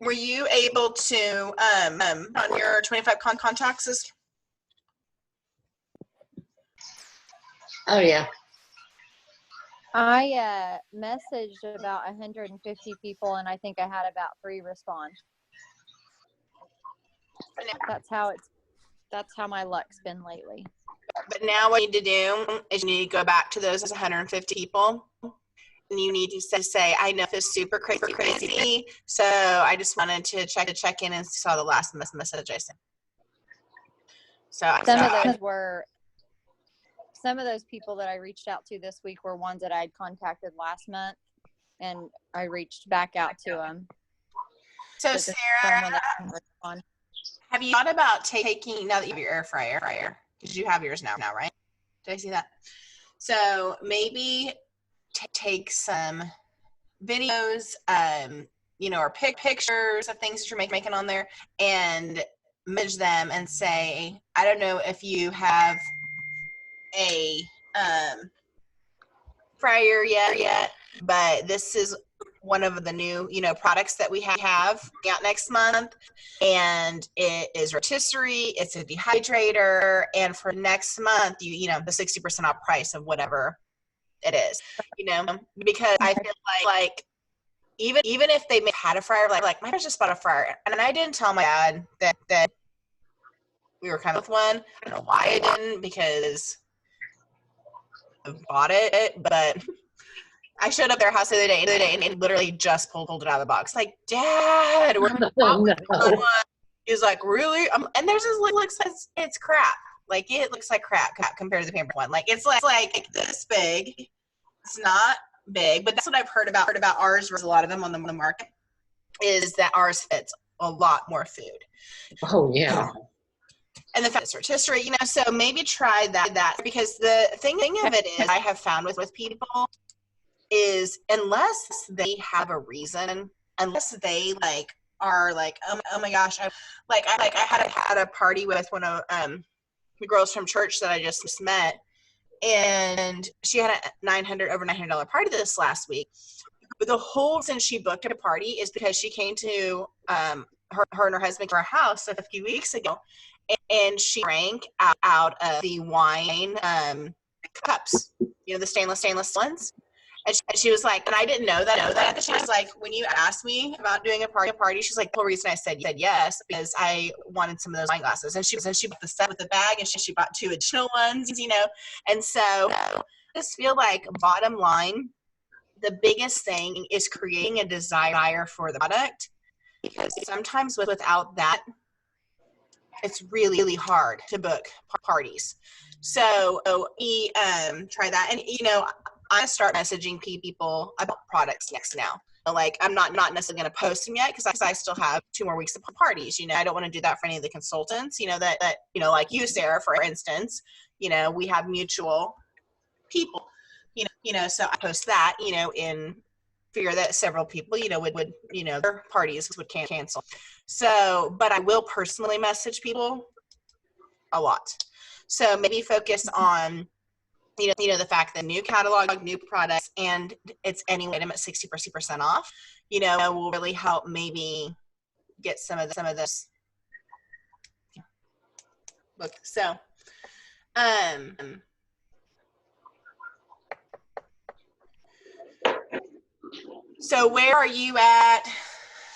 Were you able to on your 25 contacts? Oh yeah. I messaged about 150 people, and I think I had about 3 respond. That's how my luck's been lately. But now what you need to do is you need to go back to those 150 people, and you need to say, I know this is super crazy, so I just wanted to check in and saw the last message I sent. Some of those people that I reached out to this week were ones that I had contacted last month, and I reached back out to them. So Sarah, have you thought about taking, now that you have your air fryer, because you have yours now, right? Did I see that? So maybe take some videos, or pictures of things that you're making on there, and message them and say, I don't know if you have a fryer yet, but this is one of the new, products that we have out next month, and it is rotisserie, it's a dehydrator, and for next month, the 60% off price of whatever it is, because I feel like even if they had a fryer, like my parents just bought a fryer, and I didn't tell my dad that we were kind of with one. I don't know why I didn't, because I bought it, but I showed up at their house the other day and literally just pulled it out of the box. Like, Dad, we're one. He's like, really? And there's this looks like it's crap. Like, it looks like crap compared to the Pampered one. Like, it's like this big. It's not big, but that's what I've heard about ours versus a lot of them on the market, is that ours fits a lot more food. Oh yeah. And the fact it's rotisserie, so maybe try that, because the thing of it is, I have found with people is, unless they have a reason, unless they are like, oh my gosh, I had a party with one of the girls from church that I just met, and she had a over $900 party this last week. But the whole reason she booked a party is because she came to her and her husband to our house a few weeks ago, and she drank out of the wine cups, the stainless ones. And she was like, and I didn't know that. She was like, when you asked me about doing a party, she's like, the whole reason I said yes, because I wanted some of those wine glasses. And she bought the set with the bag, and she bought 2 additional ones, And so I just feel like, bottom line, the biggest thing is creating a desire for the product, because sometimes without that, it's really, really hard to book parties. So try that. And, I start messaging people about products next now. Like, I'm not necessarily going to post them yet, because I still have 2 more weeks of parties. I don't want to do that for any of the consultants, that like you, Sarah, for instance, we have mutual people, so I post that, in fear that several people, would their parties would cancel. So, but I will personally message people a lot. So maybe focus on, the fact that new catalog, new products, and it's any item at 60% off, will really help maybe get some of this. Look, so where are you at,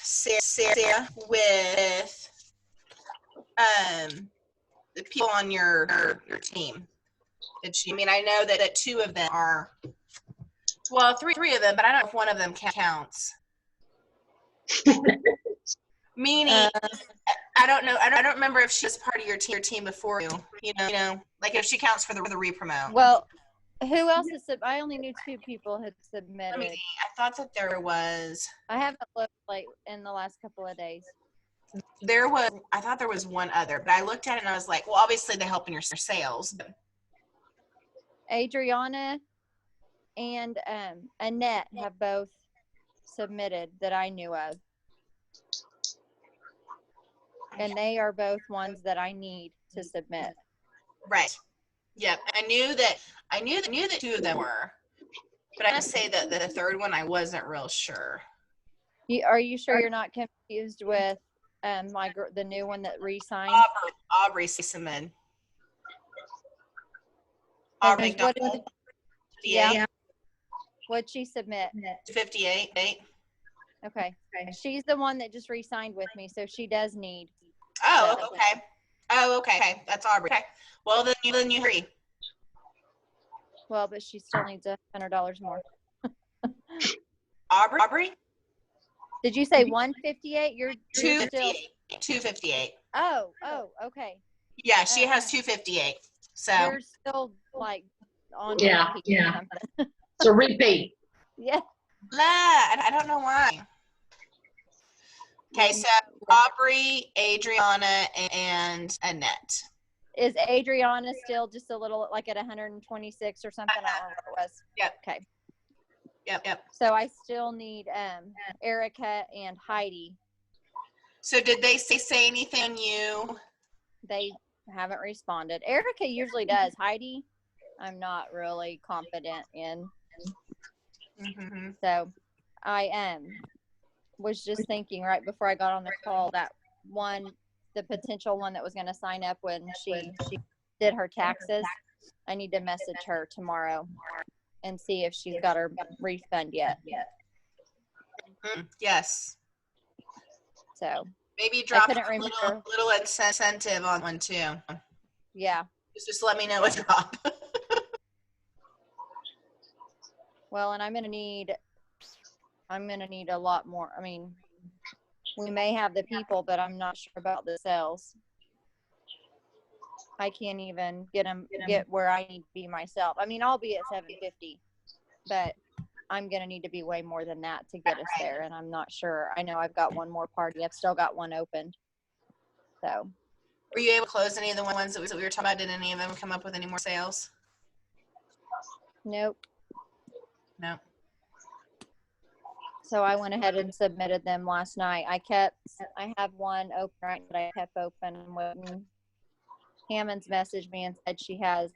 Sarah, with the people on your team? I know that 2 of them are, well, 3 of them, but I don't know if one of them counts. Meaning, I don't know. I don't remember if she's part of your team before you. Like if she counts for the re-promote. Well, who else is? I only knew 2 people had submitted. I thought that there was. I haven't looked in the last couple of days. I thought there was one other, but I looked at it and I was like, well, obviously they help in your sales. Adriana and Annette have both submitted that I knew of. And they are both ones that I need to submit. Right. Yep. I knew that 2 of them were, but I'm gonna say that the third one I wasn't real sure. Are you sure you're not confused with the new one that re-signed? Aubrey Simon. Aubrey What got yeah. What'd she submit? 58. Okay. She's the one that just re-signed with me, so she does need. Oh, okay. Oh, okay. That's Aubrey. Okay. Well, then you agree. Well, but she still needs $100 more. Aubrey? Did you say 158? You're 258. 258. Oh, okay. Yeah, she has 258. So you're still like on. Yeah. So repeat. Yeah. I don't know why. Okay, so Aubrey, Adriana, and Annette. Is Adriana still just a little like at 126 or something? I don't know what it was. Yep. Okay. Yep. So I still need Erica and Heidi. So did they say anything on you? They haven't responded. Erica usually does. Heidi, I'm not really confident in. Mm-hmm. So I was just thinking right before I got on the call that the potential one that was going to sign up when she did her taxes, I need to message her tomorrow and see if she's got her refund yet. Yes. So maybe drop a remember. little incentive on one too. Yeah. Just let me know what's drop. Well, and I'm gonna need a lot more. I mean, we may have the people, but I'm not sure about the sales. I can't even get where I need to be myself. I mean, I'll be at 750, but I'm going to need to be way more than that to get us there. And I'm not sure. I know I've got one more party. I've still got one open. So. Were you able to close any of the ones that we were talking about? Did any of them come up with any more sales? Nope. No. So I went ahead and submitted them last night. I have one open right that I kept open and waiting. Hammond's messaged me and said she has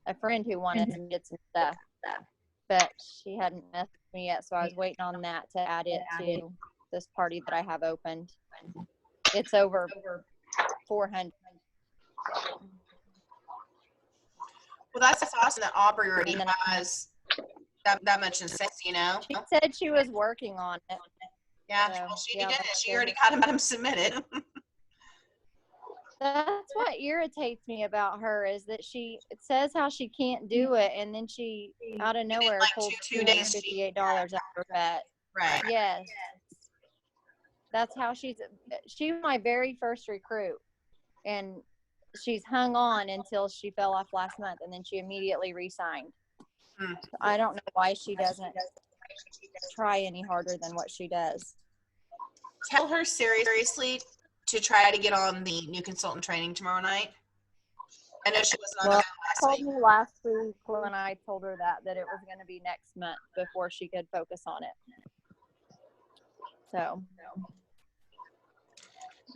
a friend who wanted to get some stuff, but she hadn't messaged me yet. So I was waiting on that to add it to this party that I have opened. It's over 400. Well, that's awesome that Aubrey already has that much in sense, you know? She said she was working on it. Yeah, so, well, she did it. She already got him submitted. That's what irritates me about her is that it says how she can't do it, and then she out of nowhere pulled $258 out of her bet. Right. Yes. That's how she was my very first recruit, and she's hung on until she fell off last month, and then she immediately re-signed. I don't know why she doesn't try any harder than what she does. Tell her seriously to try to get on the new consultant training tomorrow night. I know she wasn't on last week. She told me last week when I told her that it was going to be next month before she could focus on it. So,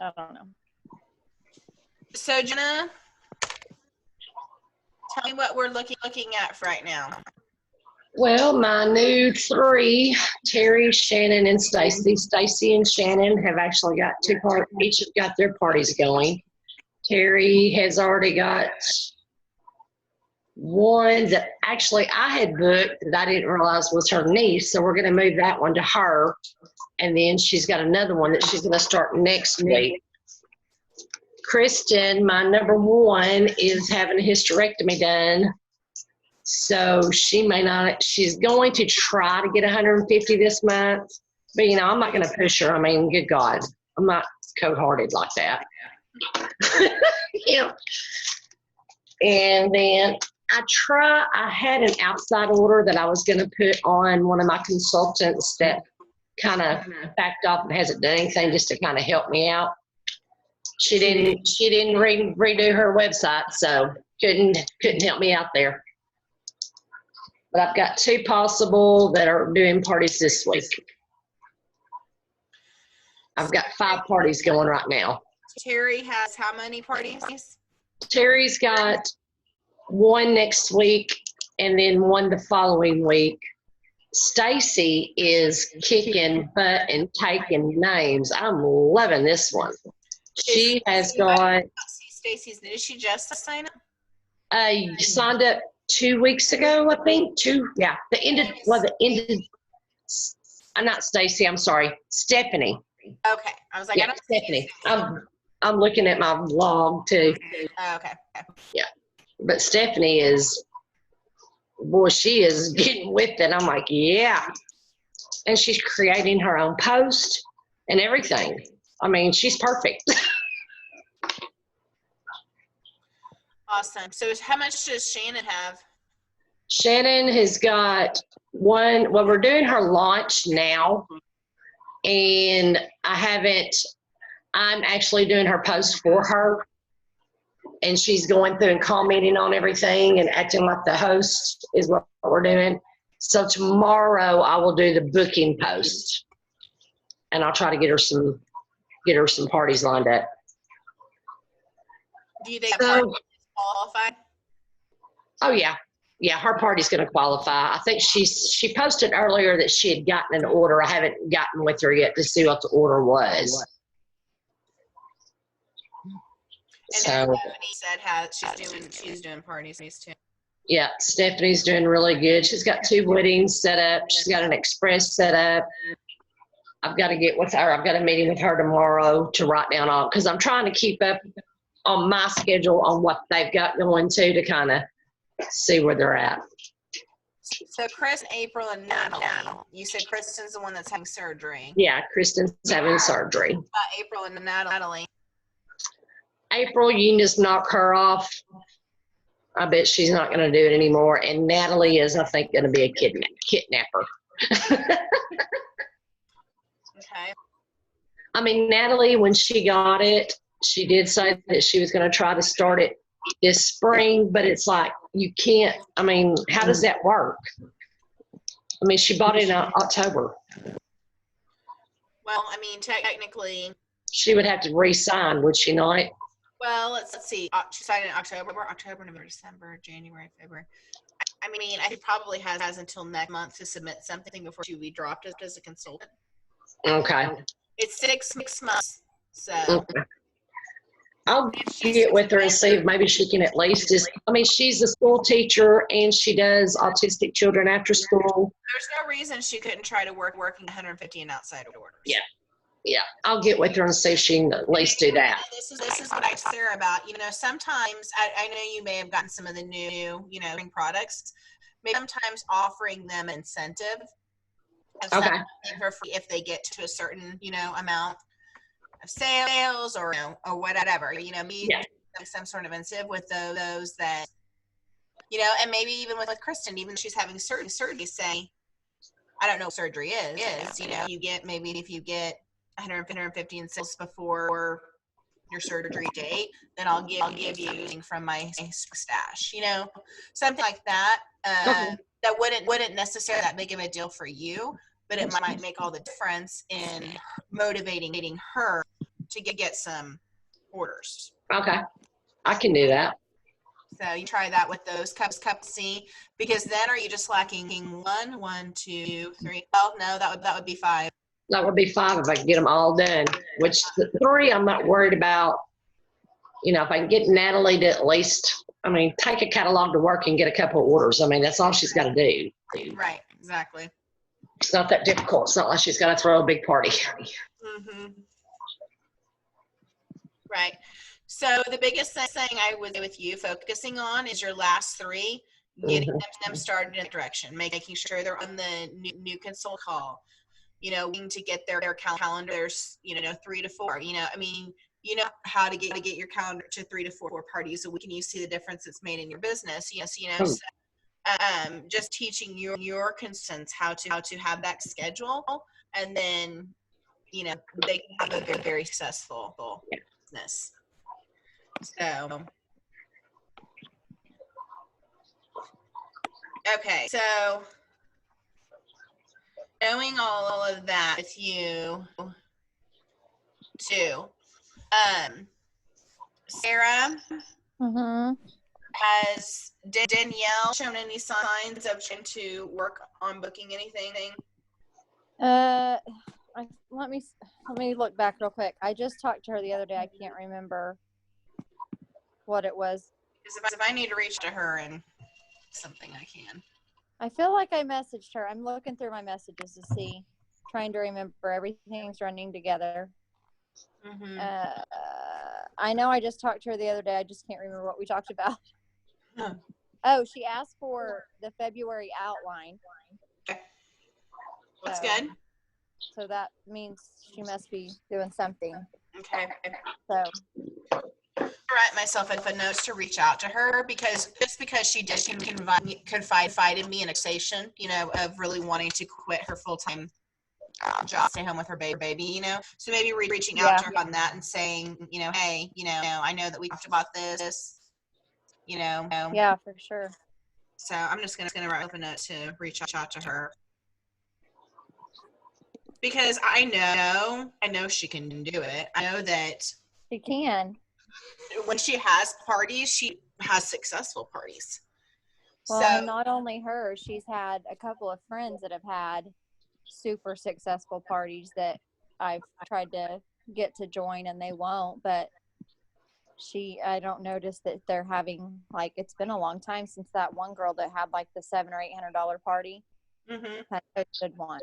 I don't know. So, Jenna, tell me what we're looking at for right now. Well, my new three, Terry, Shannon, and Stacy. Stacy and Shannon have actually got each have got their parties going. Terry has already got one that actually I had booked that I didn't realize was her niece, so we're going to move that one to her. And then she's got another one that she's going to start next week. Kristen, my number one, is having a hysterectomy done. So she may not, she's going to try to get 150 this month, but I'm not going to push her. I mean, good God, I'm not cold-hearted like that. Yeah. And then I had an outside order that I was going to put on one of my consultants that kind of backed off and hasn't done anything just to kind of help me out. She didn't redo her website, so couldn't help me out there. But I've got two possible that are doing parties this week. I've got 5 parties going right now. Terry has how many parties? Terry's got one next week and then one the following week. Stacy is kicking butt and taking names. I'm loving this one. She has got Stacy's. Did she just sign up? signed up 2 weeks ago, I think. I'm not Stacy, I'm sorry. Stephanie. Okay. I was like, I Yeah, don't Stephanie. see I'm looking at my log too. Okay. Yeah. But Stephanie is, boy, she is getting with it. I'm like, yeah. And she's creating her own post and everything. I mean, she's perfect. Awesome. So how much does Shannon have? Shannon has got one, well, we're doing her launch now. And I'm actually doing her post for her. And she's going through and commenting on everything and acting like the host is what we're doing. So tomorrow I will do the booking post. And I'll try to get her some parties lined up. Do you think that party is qualified? Oh yeah. Yeah, her party's going to qualify. I think she posted earlier that she had gotten an order. I haven't gotten with her yet to see what the order was. And So Stephanie said she's doing parties too. yeah, Stephanie's doing really good. She's got 2 weddings set up. She's got an express set up. I've got to get with her. I've got a meeting with her tomorrow to write down all, because I'm trying to keep up on my schedule on what they've got going to kind of see where they're at. So Chris, April, and Natalie. You said Kristen's the one that's having surgery. Yeah, Kristen's having surgery. April and Natalie. April, you can just knock her off. I bet she's not going to do it anymore. And Natalie is, I think, going to be a kidnapper. Okay. I mean, Natalie, when she got it, she did say that she was going to try to start it this spring, but it's like, you can't, I mean, how does that work? I mean, she bought it in October. Well, I mean, technically. She would have to re-sign, would she not? Well, let's see. She signed in October, November, December, January, February. I mean, I think probably has until next month to submit something before she will be dropped as a consultant. Okay. It's 6 months. So. Okay. I'll get with her and see if maybe she can at least she's a school teacher and she does autistic children after school. There's no reason she couldn't try to working 150 and outside orders. Yeah. Yeah. I'll get with her and see if she can at least do that. This is what I asked Sarah about. Sometimes I know you may have gotten some of the new, products. Maybe sometimes offering them incentive. Okay. For free if they get to a certain, amount of sales or whatever, some sort of incentive with those that, and maybe even with Kristen, even if she's having surgery, say, I don't know what surgery is, you get, maybe if you get 150 in sales before your surgery date, then I'll give you from my stash, something like that. Okay. That wouldn't necessarily that big of a deal for you, but it might make all the difference in motivating her to get some orders. Okay. I can do that. So you try that with those cups C, because then are you just lacking 1, 2, 3? Oh no, that would be 5. That would be 5 if I can get them all done, which the 3 I'm not worried about. If I can get Natalie to at least, take a catalog to work and get a couple of orders. That's all she's got to do. Right, exactly. It's not that difficult. It's not like she's got to throw a big party. Mm-hmm. Right. So the biggest thing I would say with you focusing on is your last 3, getting them started in the direction, making sure they're on the new consult call, to get their calendars, 3 to 4, how to get your calendar to 3 to 4 parties a week, and you see the difference it's made in your business. So, just teaching your consultants how to have that schedule, and then, they can have a very, very successful business. So, okay, so knowing all of that with you too, Sarah, Has Danielle shown any signs of trying to work on booking anything? Let me look back real quick. I just talked to her the other day. I can't remember what it was. Because if I need to reach to her and something, I can. I feel like I messaged her. I'm looking through my messages to see, trying to remember. Everything's running together. Mm-hmm. I know I just talked to her the other day. I just can't remember what we talked about. Huh. Oh, she asked for the February outline. Okay. That's So- good. So that means she must be doing something. Okay. So Write myself a note to reach out to her because she confided me in a station, of really wanting to quit her full-time job, stay home with her baby, So maybe reaching out to her on that and saying, hey, I know that we talked about this, yeah, for sure. So I'm just gonna write up a note to reach out to her because I know she can do it. I know that She can. when she has parties, she has successful parties. Well, So and not only her, she's had a couple of friends that have had super successful parties that I've tried to get to join and they won't, but I don't notice that they're having, like, it's been a long time since that one girl that had like the $700 or $800 party had hosted one.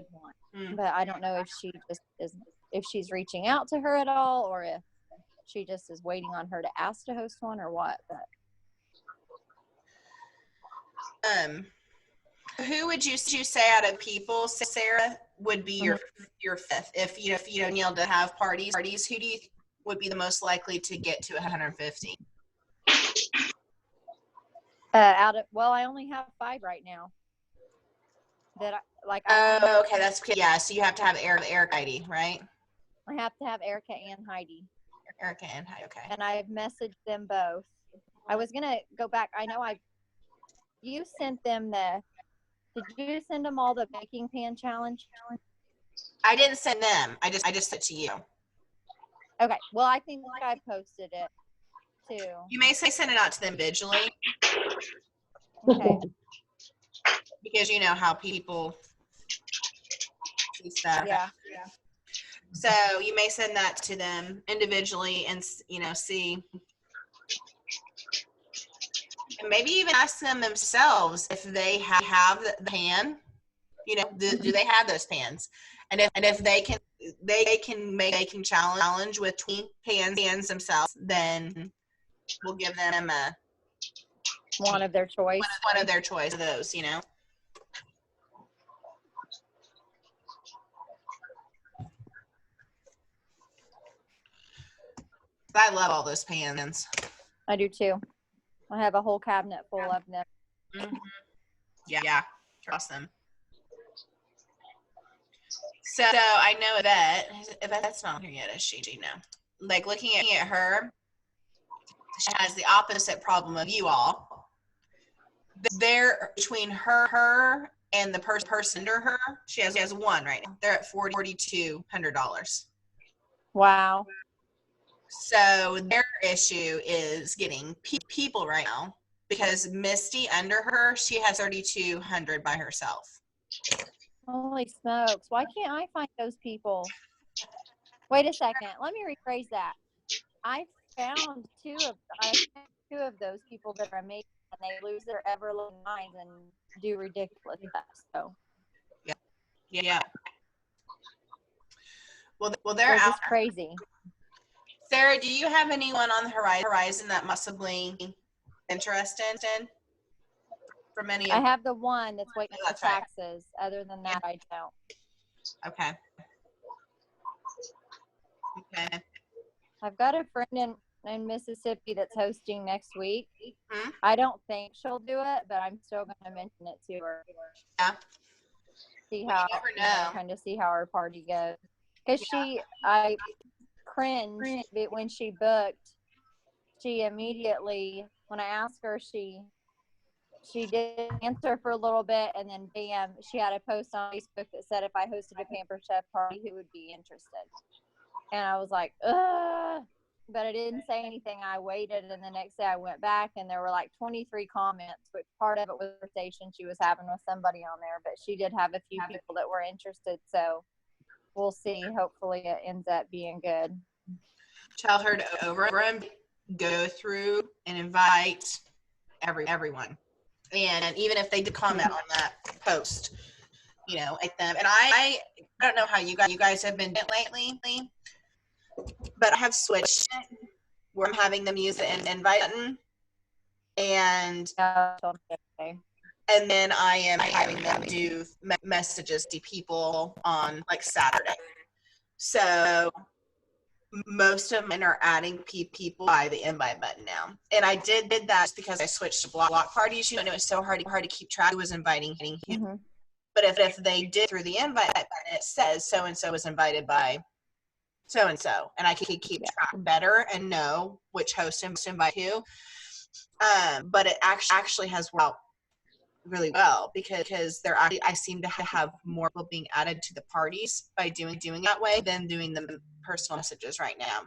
But I don't know if she just is, if she's reaching out to her at all, or if she just is waiting on her to ask to host one or what. But who would you say out of people, Sarah, would be your fifth? If you don't need to have parties, who do you would be the most likely to get to 150? I only have 5 right now. That Okay, that's good. Yeah, so you have to have Eric ID, right? I have to have Erica and Heidi. Erica and Heidi, okay. And I've messaged them both. I was gonna go back. I know you sent them did you send them all the baking pan challenge? I didn't send them. I just sent it to you. Okay. Well, I think I posted it too. You may send it out to them individually. Okay. Because you know how people see stuff. Yeah. So you may send that to them individually and, see. And maybe even ask them themselves if they have the pan. Do they have those pans? And if they can make a baking challenge with 20 pans themselves, then we'll give them one of their choice. One of their choice of those, I love all those pans. I do too. I have a whole cabinet full of them. Mm-hmm. Yeah, trust them. So I know Yvette's not here yet, is she? No. Like looking at her, she has the opposite problem of you all. They're between her and the person under her. She has one right now. They're at $4,200. Wow. So their issue is getting people right now because Misty under her, she has 3,200 by herself. Holy smokes. Why can't I find those people? Wait a second. Let me rephrase that. I found two of those people that are amazing, and they lose their ever-loving minds and do ridiculous stuff. So. Yeah. Well, they're just crazy. Sarah, do you have anyone on the horizon that possibly interested in? From any? I have the one that's waiting for taxes. Right. Other than that, I don't. Okay. I've got a friend in Mississippi that's hosting next week. Mm-hmm. I don't think she'll do it, but I'm still going to mention it to her. Yeah. See how, kind of see how our party goes. Because I cringed when she booked. She immediately, when I asked her, she didn't answer for a little bit, and then bam, she had a post on Facebook that said if I hosted a Pampered Chef party, who would be interested? And I was like, ugh. but I didn't say anything. I waited, and the next day I went back, and there were like 23 comments, which part of it was a conversation she was having with somebody on there, but she did have a few people that were interested, so we'll see. Hopefully it ends up being good. Tell her to over and go through and invite everyone. And even if they did comment on that post, like them. And I don't know how you guys have been lately, but I have switched where I'm having them use the invite button, and then I am having them do messages to people on like Saturday. So most of them are adding people by the invite button now. And I did that just because I switched to block parties, and it was so hard to keep track who was inviting who. Mm-hmm. But if they did through the invite button, it says so-and-so was invited by so-and-so. And I could keep track better and know which host to invite who. But it actually has worked out really well because I seem to have more people being added to the parties by doing that way than doing the personal messages right now.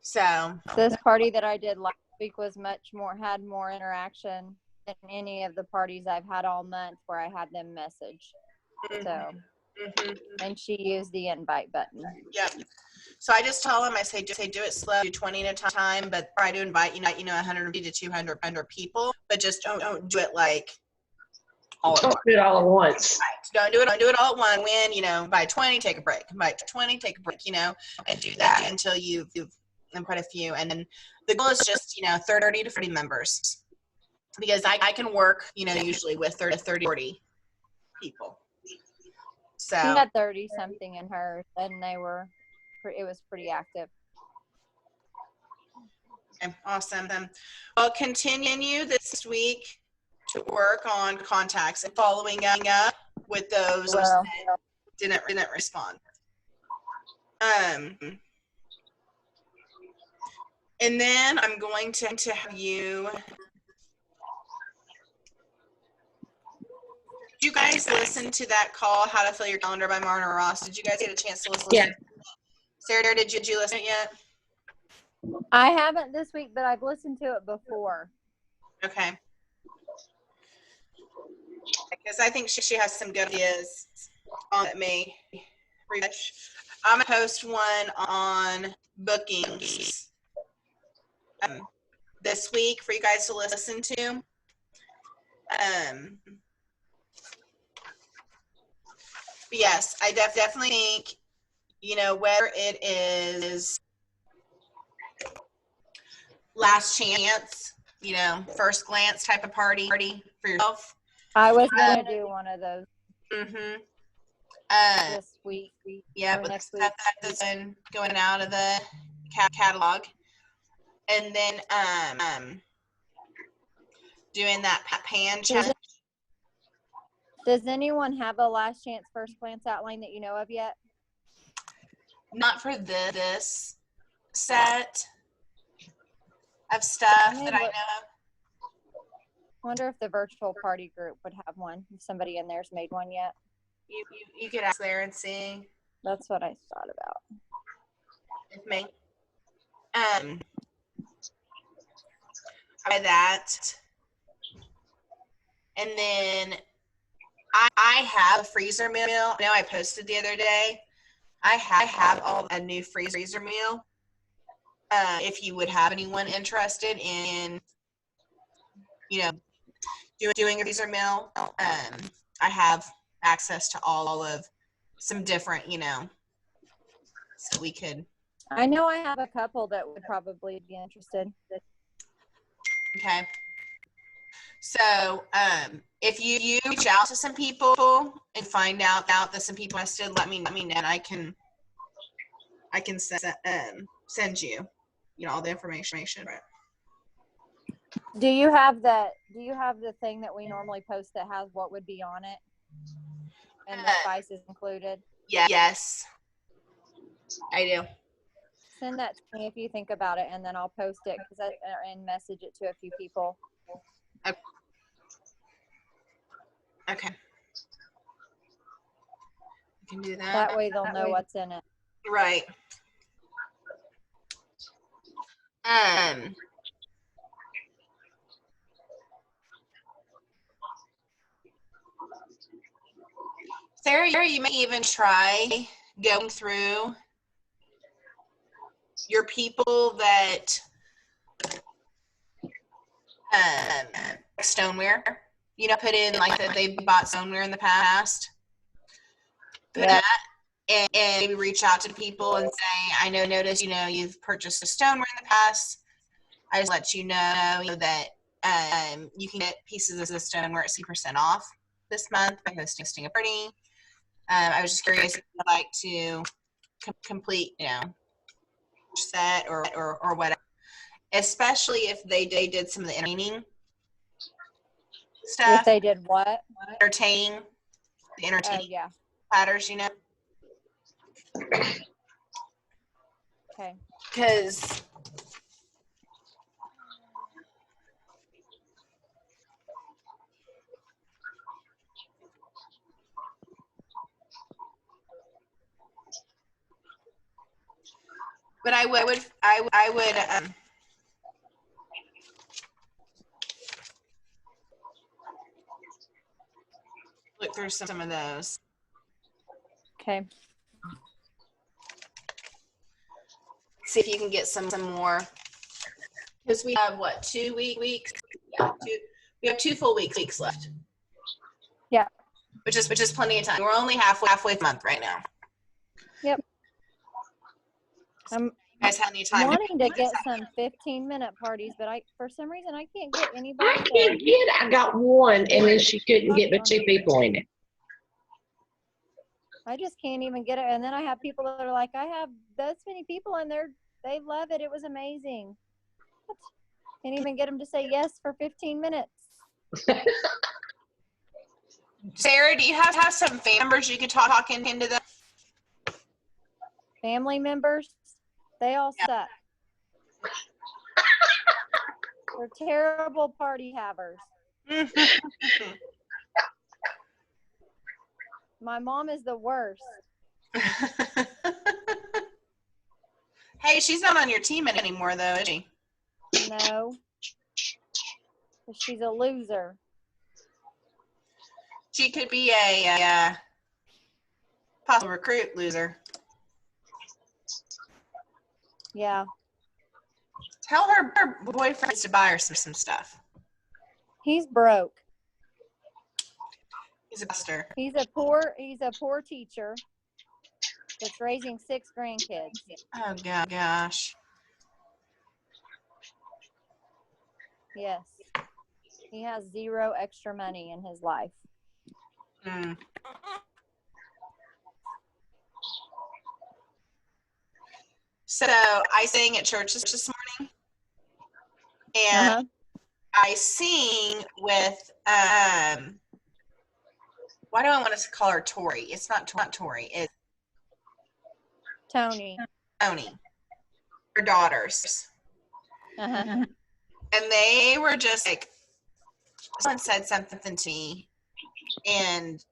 So this party that I did last week had more interaction than any of the parties I've had all month where I had them message. Mm-hmm. So, and she used the invite button. Yep. So I just tell them, I say, do it slow, do 20 at a time, but try to invite, 150 to 200 people, but just don't do it like all at once. Right. Don't do it all at one. When, by 20, take a break. By 20, take a break, and do that until you've quite a few. And then the goal is just, 30 to 40 members, because I can work, usually with 30 to 40 people. So she had 30 something in hers, and it was pretty active. Okay, awesome. Well, continue this week to work on contacts and following up with those that didn't respond. And then I'm going to have you. Did you guys listen to that call, How to Fill Your Calendar by Marna Ross? Did you guys get a chance to listen? Yeah. Sarah, did you listen yet? I haven't this week, but I've listened to it before. Okay. Because I think she has some good ideas on me. I'm going to post one on bookings this week for you guys to listen to. Yes, I definitely think, whether it is last chance, first glance type of party for yourself. I was going to do one of those. Mm-hmm. This week. Yeah, but next week. That's going out of the catalog. And then doing that pan challenge. Does anyone have a last chance first glance outline that you know of yet? Not for this set of stuff that I know of. I wonder if the virtual party group would have one, if somebody in there's made one yet. You could ask there and see. That's what I thought about. With me. Try that. And then I have a freezer meal. I know I posted the other day. I have a new freezer meal. If you would have anyone interested in, doing a freezer meal, I have access to all of some different, so we could. I know I have a couple that would probably be interested. Okay. So, if you reach out to some people and find out that some people interested, let me know, and I can send you, all the information. Do you have the thing that we normally post that has what would be on it and the spices included? Yeah. Yes, I do. Send that to me if you think about it, and then I'll post it and message it to a few people. Okay. You can do that. That way they'll know what's in it. Right. Um, Sarah, you may even try going through your people that stoneware. Put in like that they bought stoneware in the past. Put Yeah. that and maybe reach out to people and say, I noticed, you've purchased a stoneware in the past. I just let you know that you can get pieces of the stoneware at 60% off this month by hosting a party. I was just curious if you'd like to complete, set or whatever, especially if they did some of the entertaining stuff. If they did what? Entertaining Yeah. platters, Okay. because but I would look through some of those. Okay. See if you can get some more, because we have 2 weeks? Yeah, we have 2 full weeks left. Yeah. Which is plenty of time. We're only halfway through the month right now. Yep. So you guys have any time? Wanting to get some 15-minute parties, but for some reason I can't get anybody. I got one, and then she couldn't get but 2 people in it. I just can't even get it. And then I have people that are like, I have those many people in there. They love it. It was amazing. What? Can't even get them to say yes for 15 minutes. Sarah, do you have some family members you could talk into them? Family members, they all suck. They're terrible party havers. My mom is the worst. Hey, she's not on your team anymore, though, is she? No. She's a loser. She could be a possible recruit loser. Yeah. Tell her boyfriend to buy her some stuff. He's broke. He's a buster. He's a poor teacher that's raising 6 grandkids. Oh gosh. Yes. He has 0 extra money in his life. Mm. So I sang at church this morning, and I sing with why do I want to call her Tori? It's not Tori. It's Tony. Her daughters. And they were just like, someone said something to me, and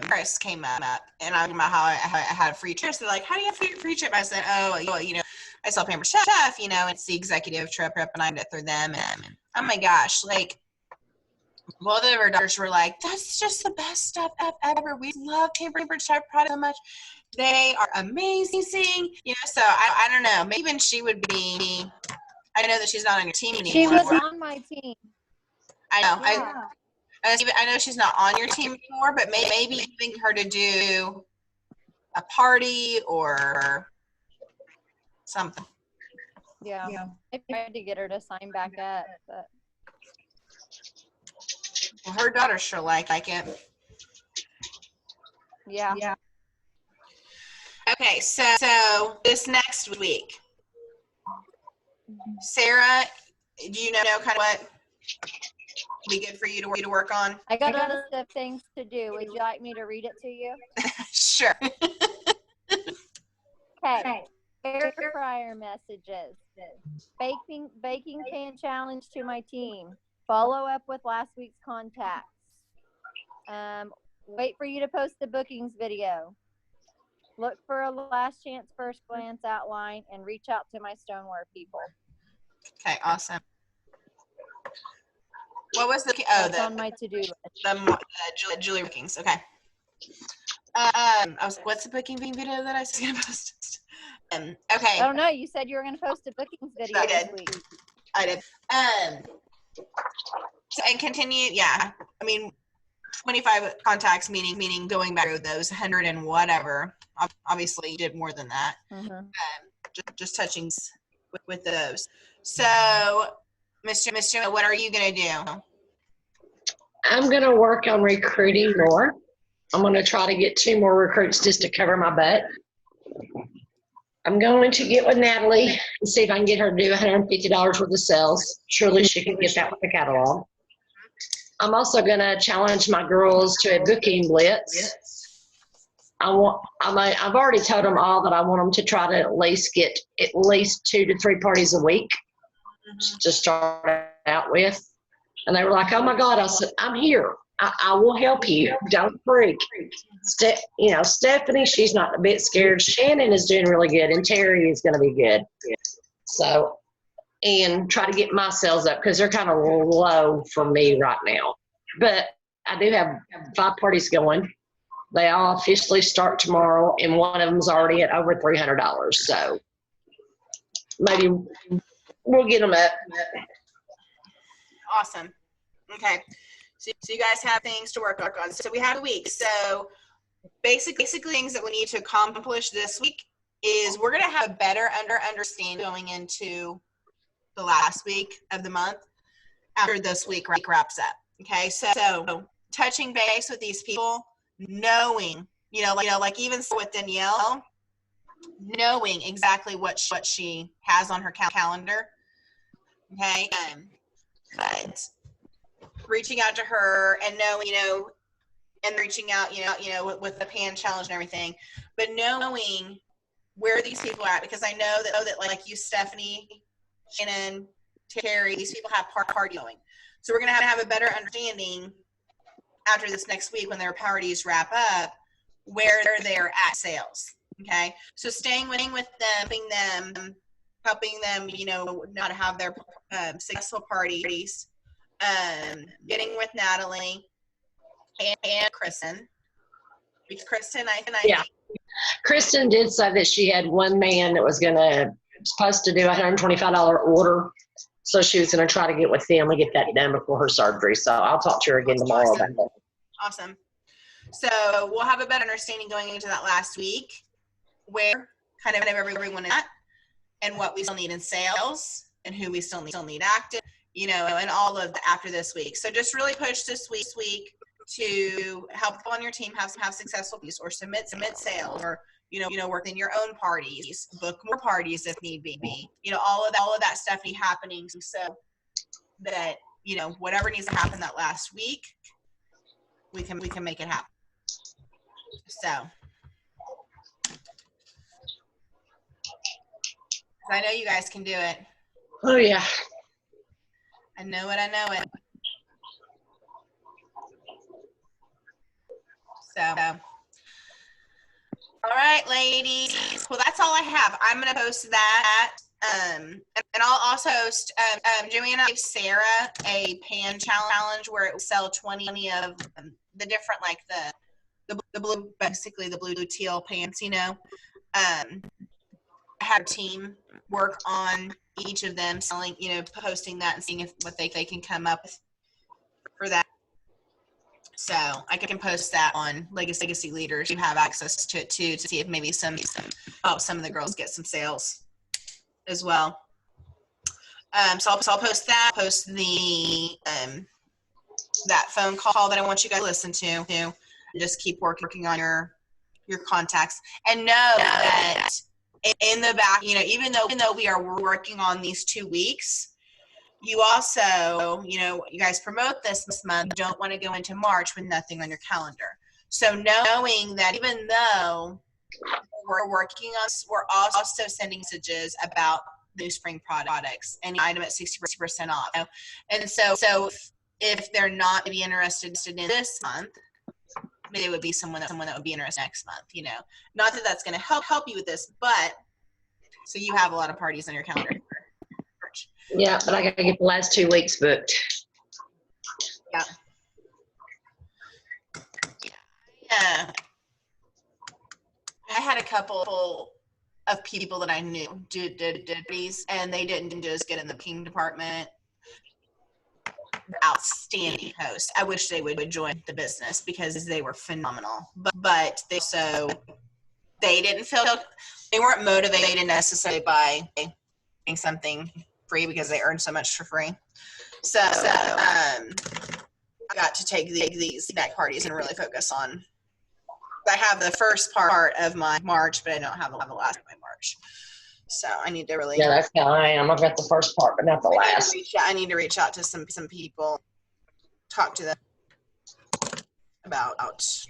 Chris came up, and I was talking about how I had a free trip. So they're like, how do you have free trip? I said, oh, I saw Pampered Chef, it's the executive trip, and I did it through them. And oh my gosh, like, both of our daughters were like, that's just the best stuff ever. We love Pampered Chef product so much. They are amazing. So I don't know. Maybe even she would be. I know that she's not on your team anymore. She was on my team. I know. Yeah. I know she's not on your team anymore, but maybe getting her to do a party or something. Yeah. I tried to get her to sign back up, but Well, her daughter sure like it. yeah. Okay, so this next week, Sarah, do you know kind of what would be good for you to work on? I got a list of things to do. Would you like me to read it to you? Sure. Okay. Air fryer messages. Baking pan challenge to my team. Follow up with last week's contacts. Wait for you to post the bookings video. Look for a last chance first glance outline and reach out to my stoneware people. Okay, awesome. What was the That's on my to-do list. the Julie bookings? Okay. I was like, what's the booking video that I was gonna post? Okay. I don't know. You said you were going to post a bookings video I this did. week. I did. So, and continue. Yeah. I mean, 25 contacts, meaning going back through those 100 and whatever. Obviously, you did more than that. Mm-hmm. Just touching with those. So, Mr. What are you gonna do? I'm going to work on recruiting more. I'm going to try to get 2 more recruits just to cover my butt. I'm going to get with Natalie and see if I can get her to do $150 worth of sales. Surely she can get that with the catalog. I'm also going to challenge my girls to a booking blitz. I've already told them all that I want them to try to at least get at least 2 to 3 parties a week to start out with. And they were like, oh my God. I said, I'm here. I will help you. Don't freak. Stephanie, she's not a bit scared. Shannon is doing really good, and Terry is going to be good. So, and try to get my sales up because they're kind of low for me right now. But I do have 5 parties going. They all officially start tomorrow, and one of them's already at over $300. So maybe we'll get them up. Awesome. Okay. So you guys have things to work on. So we have a week. So basically things that we need to accomplish this week is we're going to have a better understanding going into the last week of the month after this week wraps up. Okay. So touching base with these people, knowing, like even with Danielle, knowing exactly what she has on her calendar. Okay. But reaching out to her and knowing, and reaching out, with the pan challenge and everything, but knowing where these people are at, because I know that like you, Stephanie, Shannon, Terry, these people have party going. So we're going to have a better understanding after this next week when their parties wrap up, where they're at sales. Okay. So staying with them, helping them, not have their successful parties, getting with Natalie and Kristen. Because Kristen, I Yeah. Kristen did say that she had one man that was supposed to do a $125 order. So she was going to try to get with them and get that done before her surgery. So I'll talk to her again tomorrow about that. Awesome. So we'll have a better understanding going into that last week where kind of everyone is at and what we still need in sales and who we still need active, and all of the after this week. So just really push this week to help on your team have successful piece or submit sales or, work in your own parties, book more parties if need be, all of that stuff be happening so that, whatever needs to happen that last week, we can make it happen. So I know you guys can do it. Oh yeah. I know it. So, all right, ladies. Well, that's all I have. I'm going to post that. And I'll also host, Joanna gave Sarah a pan challenge where it will sell 20 of the different, like the blue, basically the blue teal pants, have a team work on each of them selling, posting that and seeing what they can come up with for that. So I can post that on Legacy Leaders. You have access to it too, to see if maybe some of the girls get some sales as well. So I'll post that. Post the that phone call that I want you guys to listen to. And just keep working on your contacts, and know that in the back, even though we are working on these 2 weeks, you also, you guys promote this month, don't want to go into March with nothing on your calendar. So knowing that even though we're working on, we're also sending messages about new spring products, any item at 60% off. And so if they're not maybe interested in this month, maybe it would be someone that would be interested next month. You know, not that that's going to help you with this, but so you have a lot of parties on your calendar. Yeah, but I got to get the last 2 weeks booked. Yeah. Yeah. I had a couple of people that I knew did these, and they didn't just get in the ping department. Outstanding host. I wish they would join the business because they were phenomenal. But they didn't feel, they weren't motivated necessarily by getting something free because they earned so much for free. So I got to take these neck parties and really focus on. I have the first part of my March, but I don't have the last of my March. So I need to really. Yeah, that's how I am. I've got the first part, but not the last. I need to reach out to some people, talk to them about this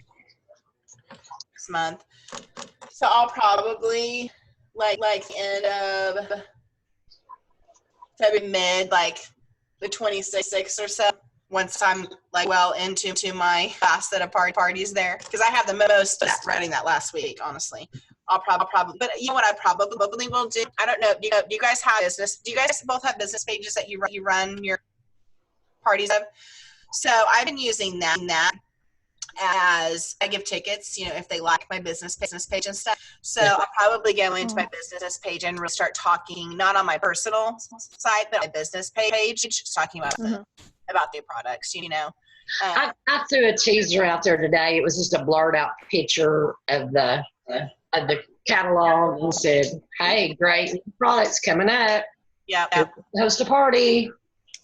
month. So I'll probably like end of February, mid, like the 26th or so, once I'm like well into my last set of parties there, because I have the most running that last week, honestly. I'll probably, but you know what I probably will do? I don't know. Do you guys have business? Do you guys both have business pages that you run your parties of? So I've been using that as I give tickets, you know, if they like my business page and stuff. So I'll probably go into my business page and really start talking, not on my personal site, but my business page, just talking about new products, you know. I threw a teaser out there today. It was just a blurred out picture of the catalog and said, "Hey, great products coming up. Yeah. Host a party."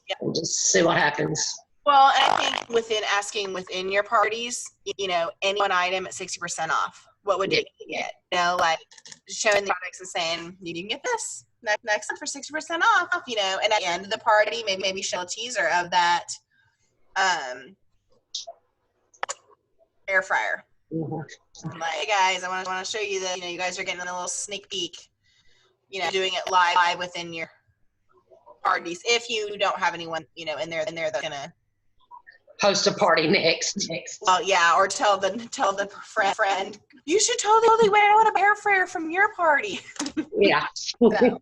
Yeah. And just see what happens. Well, and I think within your parties, you know, any one item at 60% off. What would you get? You know, like showing the products and saying, you can get this next for 60% off, you know, and at the end of the party, maybe show a teaser of that air fryer. Mm-hmm. Like, hey guys, I want to show you that, you know, you guys are getting a little sneak peek, you know, doing it live within your parties. If you don't have anyone, you know, in there that's gonna host a party next. Well, yeah, or tell the friend, you should totally wear out an air fryer from your party. Yeah. So.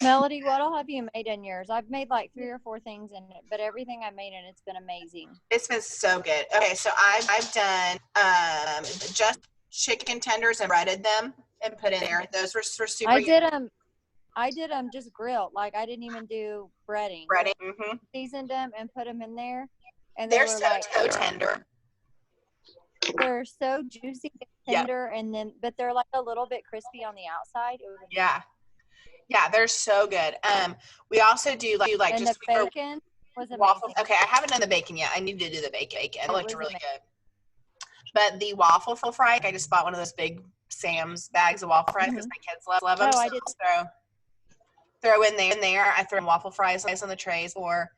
Melody, what all have you made in yours? I've made like 3 or 4 things in it, but everything I made in it's been amazing. It's been so good. Okay, so I've done just chicken tenders and breaded them and put in there. Those were super. I did them just grilled. Like I didn't even do breading. Mm-hmm. Seasoned them and put them in there, and they're so tender. They're so juicy and tender, but they're like a little bit crispy on the outside. Yeah, they're so good. We also do like and just the bacon was amazing. Waffles. Okay, I haven't done the bacon yet. I need to do the bacon. It looked really good. But the waffle fry, I just bought one of those big Sam's bags of waffle fries because my kids love them. Oh, I did. Throw in there. I throw in waffle fries on the trays, or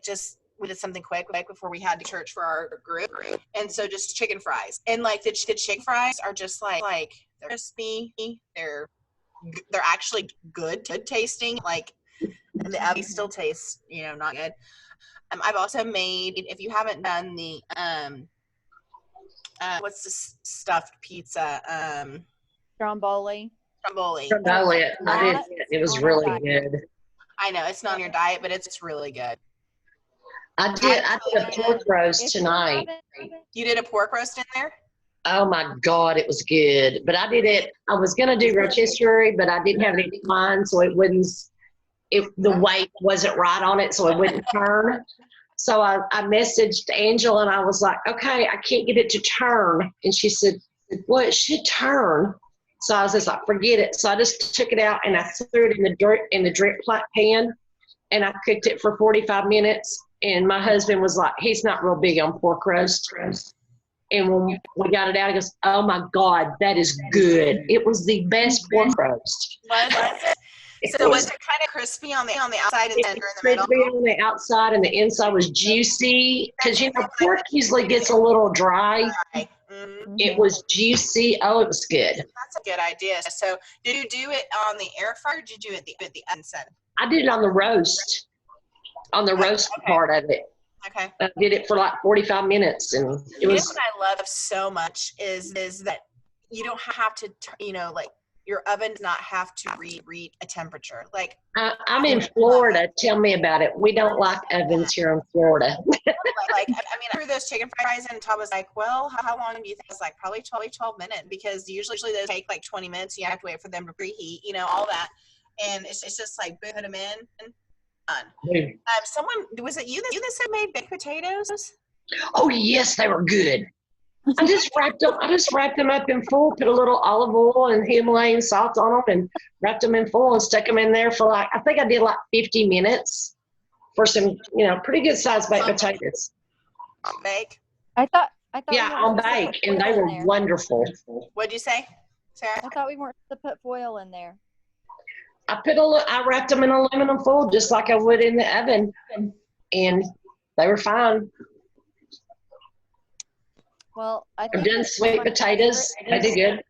just we did something quick before we had to church for our group, and so just chicken fries. And like the chicken fries are just like they're crispy. They're actually good tasting. Like the Abby still tastes, you know, not good. I've also made, if you haven't done the what's this stuffed pizza? Stromboli. I did. It was really good. I know it's not on your diet, but it's really good. I did a pork roast tonight. You did a pork roast in there? Oh my God, it was good. But I did it. I was gonna do rotisserie, but I didn't have any wine, so it wouldn't. The weight wasn't right on it, so it wouldn't turn. So I messaged Angela and I was like, okay, I can't get it to turn. And she said, well, it should turn. So I was just like, forget it. So I just took it out and I threw it in the drip pan, and I cooked it for 45 minutes. And my husband was like, he's not real big on pork roast. And when we got it out, he goes, oh my God, that is good. It was the best pork roast. So was it kind of crispy on the outside and tender in the middle? Crispy on the outside and the inside was juicy. Because, you know, pork usually gets a little dry. Mm-hmm. It was juicy. Oh, it was good. That's a good idea. So did you do it on the air fryer or did you do it at the oven? I did it on the roast. On the roast part of it. Okay. I did it for like 45 minutes, and it You know was. what I love so much is that you don't have to, like your oven does not have to read a temperature. Like I'm in Florida. Tell me about it. We don't like ovens here in Florida. I mean, I threw those chicken fries in, and Todd was like, well, how long do you think? It's like probably 12 minutes, because usually those take like 20 minutes. You have to wait for them to preheat, all that. And it's just like, boom, put them in and done. Someone, was it you that said made baked potatoes? Oh yes, they were good. I just wrapped them up in foil, put a little olive oil and Himalayan salt on them, and wrapped them in foil and stuck them in there for I think I did like 50 minutes for some, pretty good sized baked potatoes. Bake? I thought. Yeah, on bake, and they were wonderful. What'd you say, Sarah? I thought we weren't supposed to put foil in there. I wrapped them in aluminum foil just like I would in the oven, and they were fine. Well, I've done sweet potatoes. They do good.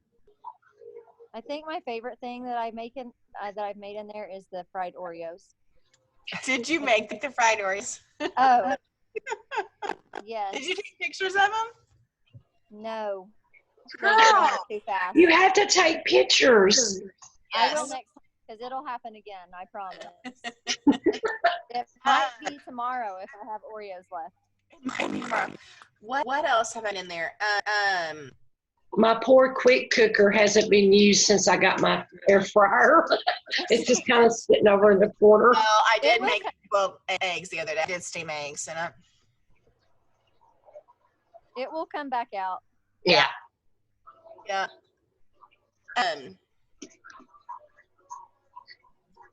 I think my favorite thing that I've made in there is the fried Oreos. Did you make the fried Oreos? Oh, yes. Did you take pictures of them? No. Girl, too fast. You have to take pictures. I Yes. will next time, because it'll happen again. I promise. It might be tomorrow if I have Oreos left. It might be tomorrow. What else have I in there? My poor quick cooker hasn't been used since I got my air fryer. It's just kind of sitting over in the corner. Well, I did make eggs the other day. I did steam eggs in it. It will come back out. Yeah. Yeah.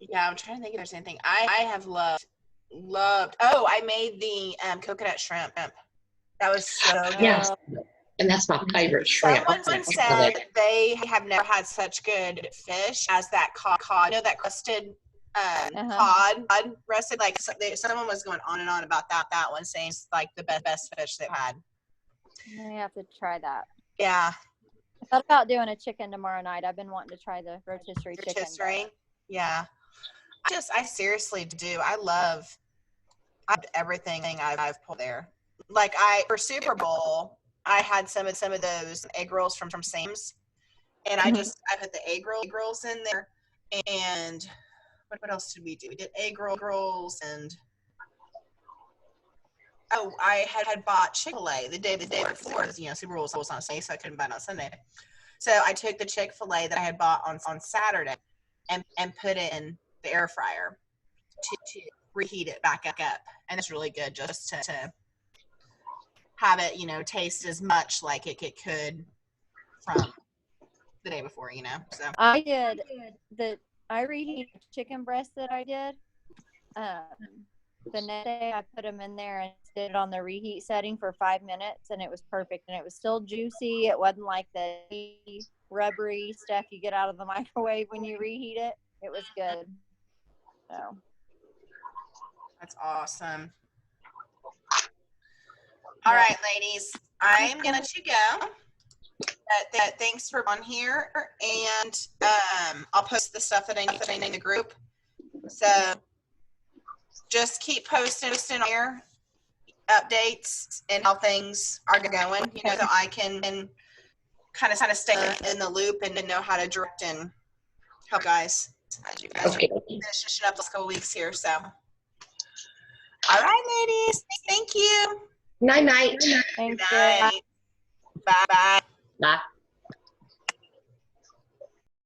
Yeah, I'm trying to think if there's anything I have loved. Oh, I made the coconut shrimp. That was so good. Yes. And that's my favorite shrimp. Someone said they have never had such good fish as that cod. That crusted cod roasted. Like someone was going on and on about that one, saying it's like the best fish they've had. I have to try that. Yeah. I thought about doing a chicken tomorrow night. I've been wanting to try the rotisserie chicken. Rotisserie? Yeah. I seriously do. I love everything I've pulled there. Like for Super Bowl, I had some of those egg rolls from Sam's, and I put the egg rolls in there. And what else did we do? We did egg rolls, and I had bought Chick-fil-A the day before. Super Bowl was on Sunday, so I couldn't buy it on Sunday. So I took the Chick-fil-A that I had bought on Saturday and put it in the air fryer to reheat it back up, and it's really good just to have it taste as much like it could from the day before. So I did I reheated chicken breast that I did. The next day I put them in there and did it on the reheat setting for 5 minutes, and it was perfect, and it was still juicy. It wasn't like the rubbery stuff you get out of the microwave when you reheat it. It was good. So that's awesome. All right, ladies, I'm gonna let you go. Thanks for on here, and I'll post the stuff that I need in the group. So just keep posting here updates and how things are going, so I can kind of stay in the loop and know how to direct and help guys as you guys are finishing up this couple weeks here. So, all right, ladies, thank you. Night. thanks. Good night. Bye. Bye.